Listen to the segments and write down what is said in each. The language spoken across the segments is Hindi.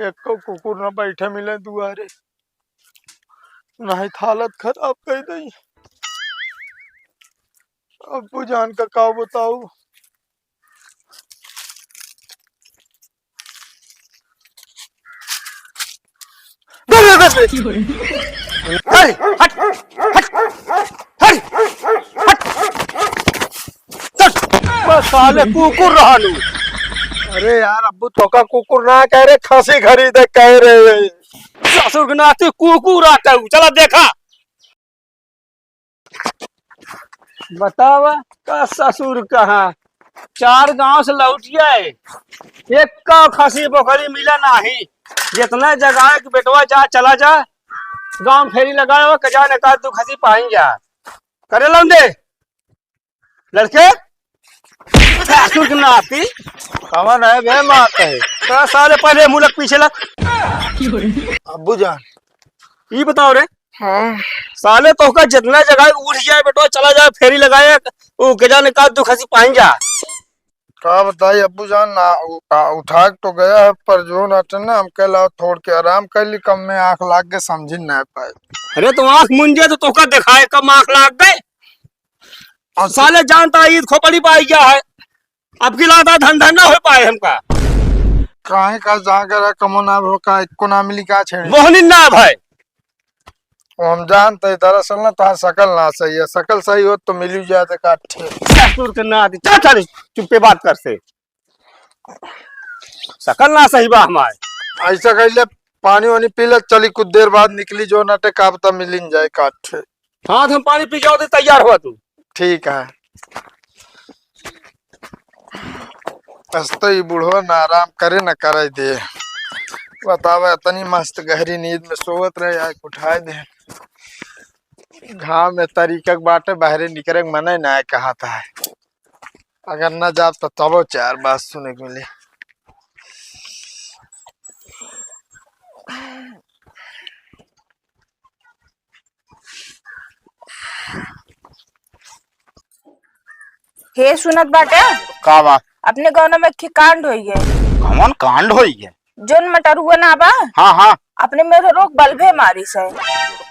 एक को कुकुर न बैठे मिले दुआरे, नहीं हालत खराब कर दी। अब्बू जान का का बताऊ। साले कुकुर रहलू। अरे यार अब्बू थोका कुकुर ना कह रहे, खसी खरीदे कह रहे। ससुर के नाते कुकुर आता हूँ, चला देखा। बतावा का ससुर कहाँ, 4 गांव से लौट जाए, एक का खसी बकरी मिला नहीं। जितना जगह है कि बेटवा जा चला जा, गांव फेरी लगाओ कजा ने का तू खसी पाई जा करे लौंडे लड़के। ससुर के नाती कवन है वे मात है। तो साले पहले मुलक पीछे लग। अब्बू जान ये बताओ रे, हाँ साले तो का जितना जगह उठ जाए बेटवा चला जाए फेरी लगाए, वो कजा ने का तू खसी पाई जा। का बताई अब्बू जान ना उठा तो गया है, पर जो ना हम कहला थोड़ के आराम कर ली, कम में आंख लाग के समझ न पाए। अरे तो आंख मुंजे तो का दिखाए कब आंख लाग गए। और साले जानता ईद खोपड़ी पाई गया है, अब की लाता धन धन ना हो पाए हमका। काहे का जागर कमो ना हो का एको ना मिली का छेड़े मोहनी ना भाई। हम जानते दरअसल ना तार शकल ना सही है, शकल सही हो तो मिल जाते काठे। ससुर के ना चल चल चुप्पे बात कर से, शकल ना सही बा हमारे। ऐसा कहले पानी वानी पी ले, चली कुछ देर बाद निकली जो नटे का पता मिल जाए काठे। हाँ हम पानी पी जाओ तो तैयार हुआ तू। ठीक है। ही बूढ़ो ना आराम करे न करे दे। बतावा इतनी मस्त गहरी नींद में सोवत रहे, यार उठाए दे। घाव में तरीका बाटे बाहरे निकले मने ना कहा था, अगर न जाप तो तबो 4 बात सुने को मिले। हे सुनत बाटे का बा अपने गाँव में कांड होई है। कमन कांड होई है। जोन मटर हुआ ना बा, हाँ हाँ अपने में रोक बल्बे मारी से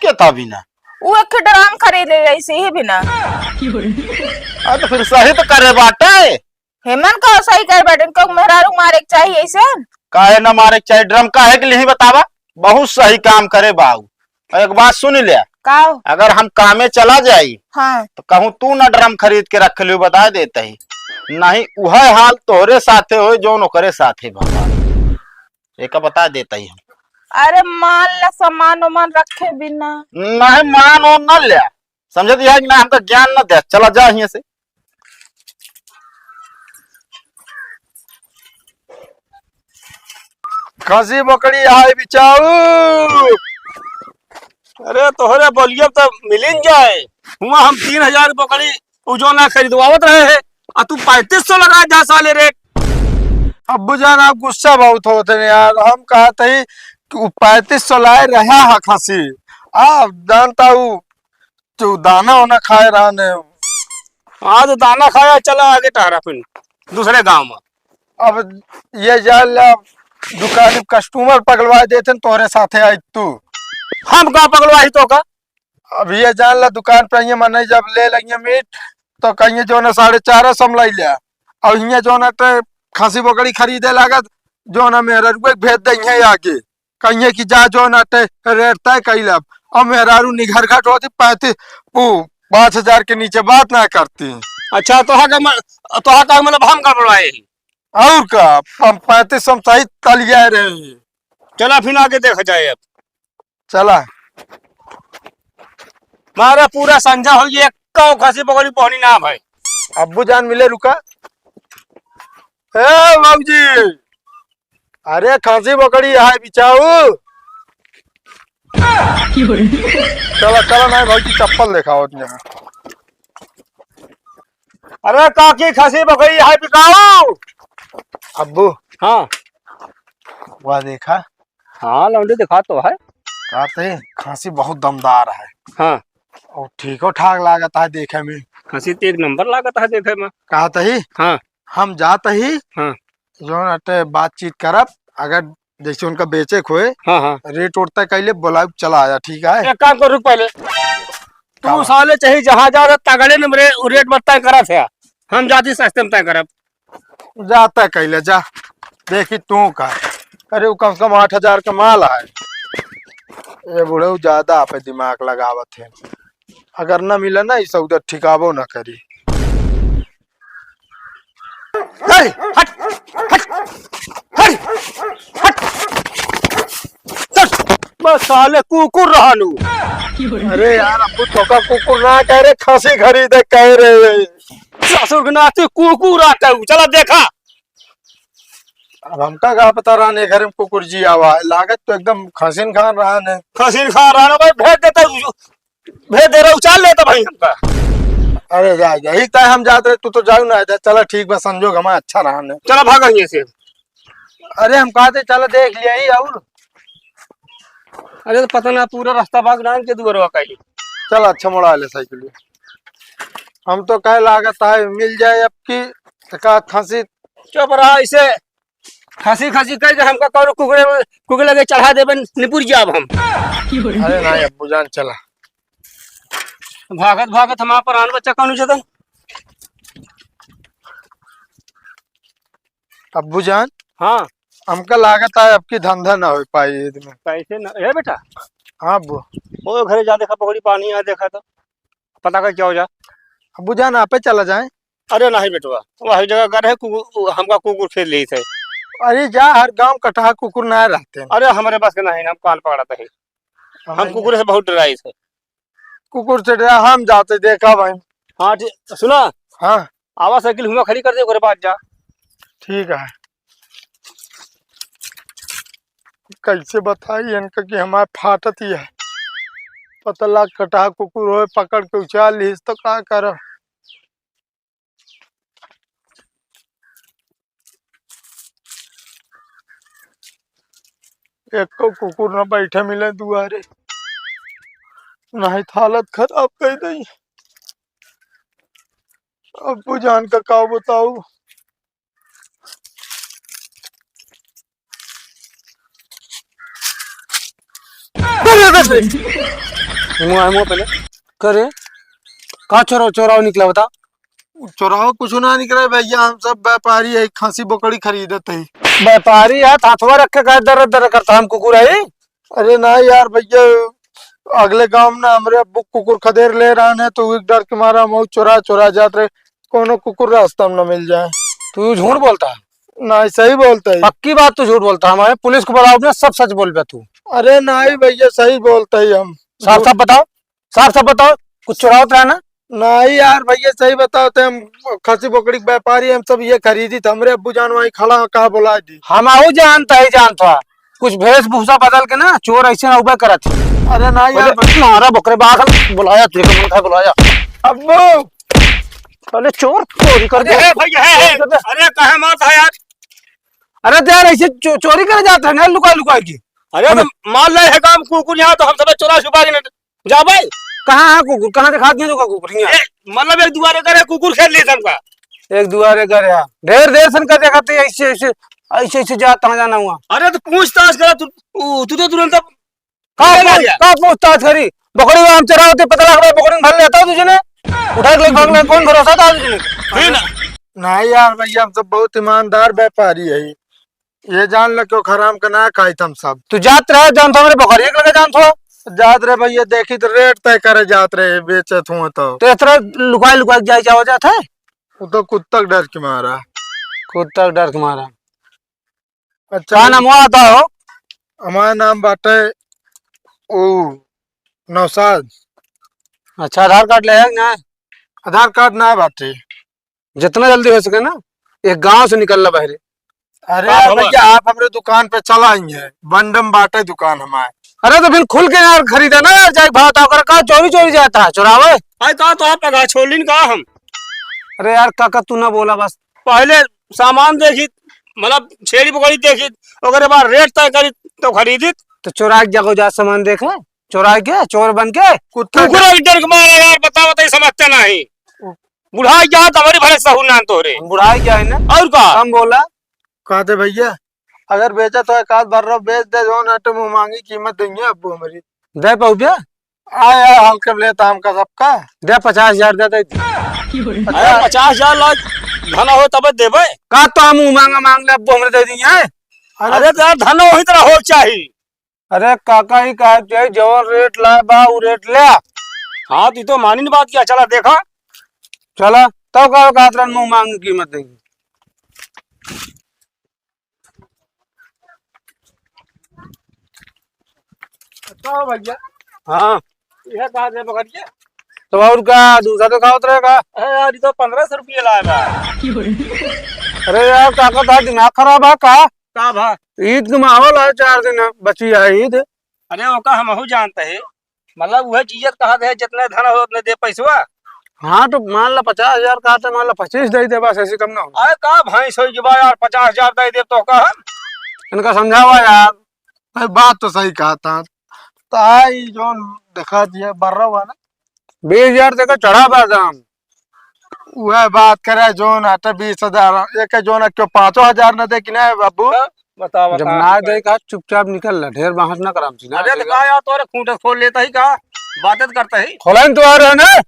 क्या था बिना वो एक ड्राम खरीद ले रही से ही बिना। तो फिर सही तो करे बाटे। हेमन का सही कर बाटे को मेहरारू मारे के चाहिए ऐसे। काहे न मारे चाहे ड्रम काहे के लिए बतावा, बहुत सही काम करे बाऊ। एक बात सुन ले, का अगर हम कामे चला जाई हाँ तो कहूँ तू न ड्रम खरीद के रख लियो, बता देते ही नहीं वह हाल तोहरे साथे हो जो नौकरे साथे भगवान एक बता देता ही। अरे मान ला सामान वामान रखे बिना नहीं मान और न लिया, समझ दिया कि ना हमका ज्ञान न दे, चला जा यहाँ से। खसी बकरी हाय बिचाऊ। अरे तोहरे बोलिए तो मिलिन जाए, हुआ हम 3000 बकरी जो ना खरीदवावत रहे है, और तू 3500 लगा जा साले रेट। अब्बू जान आप गुस्सा बहुत होते हैं यार, हम कहते ही 3500 लाए रहा है खसी। आप जानता हूँ तो दाना होना खाए रहा ने। हाँ तो दाना खाया, चला आगे टहरा फिर दूसरे गांव में। अब ये जान ला दुकान कस्टमर पकड़वा देते तोहरे साथे आई तू। हम कहाँ पकड़वाही तो का। अब ये जान ला दुकान पे ये मन जब ले लगे मीट तो कहीं जो ना 450 लाई लिया, और ये जो ना खसी बकरी खरीदे लागत जो ना मेरा रुपये भेज देंगे आके कहीं की जा जो ना रेट तय कैल। अब मेहरारू निघर घट होती 5,000 के नीचे बात ना करती। अच्छा तो का मतलब हम गड़बड़ाए और का हम 3500 सही तलिया रहे। चला फिर आगे देखा जाए। अब चला मारा पूरा संजा हो ये खसी पकड़ी पहनी ना भाई। अब्बू जान मिले रुका। ए बाबू जी, अरे खसी बकरी है बिचाऊ। चला चला नहीं भाई की चप्पल दिखाओ यहाँ। अरे काकी खसी बकरी है बिकाऊ। अब्बू हाँ वह देखा। हाँ लौंडे दिखा तो है, कहते खांसी बहुत दमदार है। हाँ और ठीको ठाक लागत है देखे में। खसी तो 1 नंबर लागत है देखे में। कहते ही हाँ हम जाते ही हाँ जो नटे बातचीत करब, अगर जैसे उनका बेचे खोए हाँ हाँ रेट उठता कैले बोला चला आया ठीक है। एक काम कर रुक पहले तू साले चाहिए जहाँ जा रहा तगड़े ने मेरे रेट में तय करा थे हम जाती सस्ते में तय करब जाता कैले जा देखी तू का। अरे वो कम से कम 8,000 का माल है। ये बूढ़े ज्यादा आप दिमाग लगावत है। अगर न मिले ना इस उधर ठिकाबो न करी। हट हट हट हट हट बस साले कुकुर रहनु अरे यार अब तो का कुकुर ना कह रहे खांसी खरीदे कह रहे। ससुर के नाते कुकुर आता है चला देखा अब हमका का पता रहने घर में कुकुर जी आवा है। लागत तो एकदम खसीन खान रहा है। खसीन खा रहा ना भाई भेज दे रहा उचाल लेता भाई हमका अरे जा यही तय हम जाते तू तो जाऊ ना चलो ठीक बस संजोग हमारा अच्छा रहा ने। चला भागा यहाँ से अरे हम कहते चलो देख लिया ही और अरे तो पता ना पूरा रास्ता भाग डाल के दूर कहीं चल अच्छा मोड़ा ले साइकिल। हम तो कह लागत है मिल जाए अब की खांसी चुप रहा इसे खसी खसी कर हमका कौन कुकड़े लगे चढ़ा दे निपुर जाब हम अरे नहीं अब्बू जान चला भागत भागत हमारा पुरान बच्चा कौन चतन अब्बू जान हाँ हमका लागत है अब की धंधा ना हो पाई ईद में। पैसे न है बेटा हाँ अब्बू वो घरे जा देखा पकड़ी पानी आ देखा तो पता कर क्या हो जा अब्बू जान आपे चला जाए। अरे नहीं बेटवा वही जगह घर है हमका कुकुर फेर ली थे अरे जा हर गांव कटहा कुकुर ना रहते हैं। अरे हमारे पास के नहीं हम कान पकड़ाते है हम कुकुर से बहुत डराई थे कुकुर से डरा हम जाते देखा भाई। हाँ ठीक सुना हाँ आवा साइकिल हुआ खड़ी कर दे ओकरे बाद जा ठीक है। कैसे बताई इनका कि हमारे फाटत ही है पता लग कटहा कुकुर हो पकड़ के उछाल ली तो क्या कर। एक को कुकुर न बैठे मिले दुआरे नहीं हालत खराब कर दी। अब्बू जान का का बताऊ। पहले करे कहा चोराव निकला बता चोराव कुछ ना निकले भैया हम सब व्यापारी है खांसी बकरी खरीदते है। व्यापारी है हाथवा रख के कहा दर दर करता हम कुकुर है अरे ना यार भैया अगले गांव में ना हमारे अब्बू कुकुर खदेर ले रहा है तो एक डर के मारा हम चोरा चोरा जाते कोनो कुकुर रास्ता में न मिल जाए। तू झूठ बोलता है ना सही बोलता है। पक्की बात तो झूठ बोलता है हमारे पुलिस को बुलाओ अपने सब सच बोल पे तू अरे नहीं भैया सही बोलता है हम साफ साफ बताओ कुछ चुरावत रहा ना नहीं यार भैया सही बताओ तो हम खसी बकरी व्यापारी हम सब ये खरीदी थे हमरे अब्बू जान वही खड़ा कहा बुला दी। हम आओ जानता ही जानता कुछ भेषभूषा बदल के ना चोर ऐसे ना उबे करा थी। अरे ना यार मारा बकरे बाग बुलाया तुझे बुलाया अब्बू अरे चोर चोरी कर दे अरे कहा मत है यार अरे तो यार ऐसे चोरी कर जाते हैं ना लुका लुका की अरे मान ले है काम कुकुर यहाँ तो हम सब चोरा छुपा के जा भाई कहाँ है कुकुर कहाँ दिखा दिया तो कुकुर मतलब एक दुआरे करे कुकुर खेल ले सबका एक दुआरे करे ढेर देर सन कर देखा ऐसे ऐसे ऐसे ऐसे जा कहाँ जाना हुआ अरे तो पूछताछ करा तू तो तुरंत कहाँ पूछताछ करी बकरी हम चरा होते पता लग रहा बकरी भर लेता तुझे ने उठा के भाग ले कौन भरोसा था तुझे नहीं यार भैया हम सब बहुत ईमानदार व्यापारी है ये जान लो क्यों खराम का ना खाई हम सब। तू जात रहे जान तो मेरे बकरी एक लगे जान तो जात रहे भैया देखी तो रेट तय करे जात रहे बेचत हुआ तो इतना लुकाई लुकाई जाए जाओ जाता है वो तो कुत्ता डर के मारा कुत्ता डर के मारा। अच्छा क्या नाम हुआ आता हो हमारा नाम बाटे ओ नौसाद। अच्छा आधार कार्ड ले ना आधार कार्ड ना बाटे जितना जल्दी हो सके ना एक गांव से निकलना बहरे। अरे भैया आप हमारे दुकान पे चला ही है बंडम बाटे दुकान हमारे। अरे तो फिर खुल के यार खरीदा ना यार जाए भाव ताव कर चोरी चोरी जाता है चुरावे आई कहा तो आप लगा छोड़ कहा हम। अरे यार काका तू ना बोला बस पहले सामान देखी मतलब छेड़ी पकड़ी देखी अगर बार रेट तय करी तो खरीदी तो चुरा के जागो जा सामान देखे चुरा के चोर बन के कुत्ता डर के मारा यार बताओ तो समझते नहीं बुढ़ाई क्या हमारी भरे सहू ना तो रे बुढ़ाई क्या है ना और का हम बोला कहते भैया अगर बेचा तो एक आध बार रो बेच दे जो ना तो मुँह मांगी कीमत देंगे अब्बू हमारी। दे पहुँचा आया हल्के लेता हमका सबका। दे 50,000 दे दे। 50,000 लाख धन हो तब देवे का तो हम मांगा मांग ले अब हमरे दे दी है। अरे तो यार धन वही तरह हो चाहिए। अरे काका ही कहा चाहिए जो रेट लाए बा वो रेट ले। हाँ तो मानी नहीं बात क्या। चला देखा चला तो कहो का मुंह मांग कीमत देंगे। तो भैया हाँ यह कहा दे पकड़िए तो और का दूसरा तो खाओ रहेगा। यार ये तो 1500 रुपये लाएगा। अरे यार काका था दिमाग खराब है का भा ईद का माहौल है 4 दिन बची है ईद। अरे ओका हम जानते हैं मतलब वह चीज कहा दे जितने धन हो उतने दे पैसवा। हाँ तो मान ला 50,000 का तो मान ला 25 दे दे बस ऐसे कम ना हो। अरे का भैंस हो जबा यार 50,000 दे दे तो का इनका समझावा यार। भाई बात तो सही कहा था। तो आई जो दिखा दिया बर्रा हुआ ना 20,000 तक चढ़ा बा दाम। वह बात करे जो ना तो 20,000 एक जो ना क्यों 5,000 न दे कि नहीं बाबू। बताओ जब ना दे का चुपचाप निकल ला ढेर बाहर ना कराम सी। अरे तो का यार तोरे खूंटे खोल लेता ही का बातें करता है खोलन तो आ रहा है ना।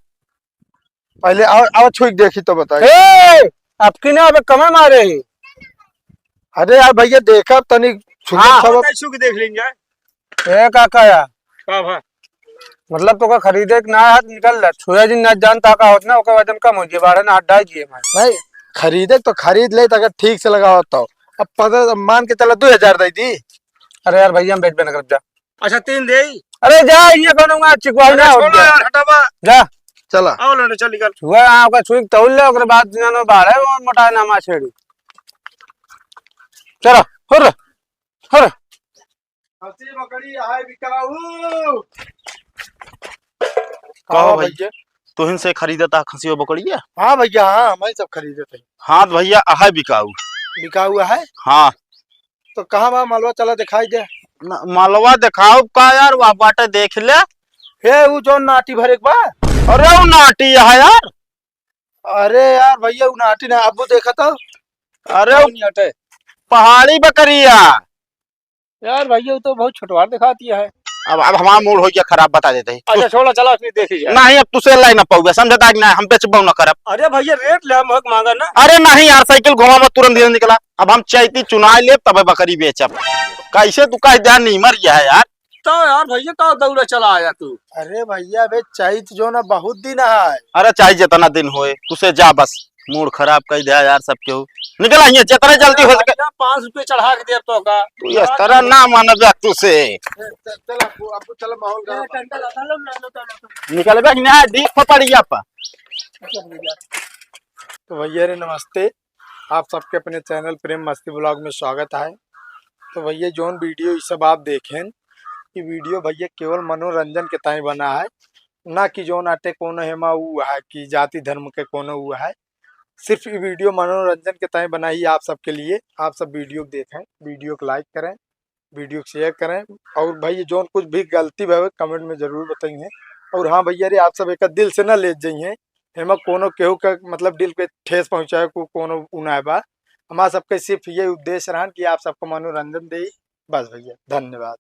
पहले आओ छुई देखी तो बताइए। ए अब की ना अब कमे मारे। अरे यार भैया देखा तनी हाँ सब छुक देख लेंगे। ए काका यार का भा मतलब तो का खरीदे ना हाथ निकल ला छुया जी ना जानता का होत ना ओका वजन कम हो जे बारे ना हटा जी नहीं खरीदे तो खरीद ले अगर ठीक से लगा होता हो। अब पता मान के चला 2,000 दे दी। अरे यार भैया हम बेच पे न कर जा। अच्छा 3 दे अरे जा ये बनूंगा चिकवाई ना हो गया हटावा जा चला आओ ले चल निकल छुआ आपका छुई तौल ले ओकरे बाद दिना बाड़े वो मोटा ना मा छेड़ी चलो हुर हुर हंसी बकरी हाय बिकाऊ। कहो भैया तुहिन से खरीदता खसियो बकड़िया। हाँ भैया हाँ मैं सब खरीदे थे। हाँ तो भैया आहाय बिकाऊ। बिका हुआ है हाँ तो कहाँ बा मालवा चला दिखाई दे। मालवा दिखाओ का यार वह बाटे देख ले। हे वो जो नाटी भरे बा। अरे वो नाटी है यार। अरे यार भैया वो नाटी ना अबू देखा था। अरे वो पहाड़ी बकरिया यार भैया तो बहुत छोटवार दिखाती है। अब हमारा मूड हो गया खराब बता देते हैं। अच्छा छोड़ा चला अपनी देखी जाए। नहीं अब तुसे लाई ना पाऊंगा समझता कि नहीं हम बेचबो ना करब। अरे भैया रेट ले महक मांगा ना। अरे नहीं यार साइकिल घुमा मत तुरंत धीरे निकला। अब हम चैती चुना ले तब बकरी बेचब कैसे तू कह ध्यान नहीं मर गया है यार। तो यार भैया का दौड़ा चला आया तू। अरे भैया बे चैत जो ना बहुत दिन है। अरे चाहे जितना दिन होए तुसे जा बस मूड खराब कर दिया यार सब केहू निकल आइए जितना जल्दी हो सके। 5 रुपए चढ़ा के दे तो का तू इस तरह ना मानब तुसे चला अबू चला माहौल का निकल बे ना दी पपड़िया पर। तो भैया रे नमस्ते आप सबके अपने चैनल प्रेम मस्ती ब्लॉग में स्वागत है। तो भैया जोन वीडियो ये सब आप देखें ये वीडियो भैया केवल मनोरंजन के ताई बना है ना कि जोन आटे कोनो हेमा हुआ है कि जाति धर्म के कोनो हुआ है। सिर्फ ये वीडियो मनोरंजन के ताई बना ही आप सबके लिए। आप सब वीडियो देखें वीडियो को लाइक करें वीडियो को शेयर करें और भाई जोन कुछ भी गलती भाई कमेंट में जरूर बताइए। और हाँ भैया रे आप सब एक दिल से ना ले जाइए हेमा कोनो केहू का मतलब दिल पे ठेस पहुँचाए को कोनो उनाए बा। हमारा सबके सिर्फ ये उद्देश्य रहा कि आप सबको मनोरंजन दे। बस भैया धन्यवाद।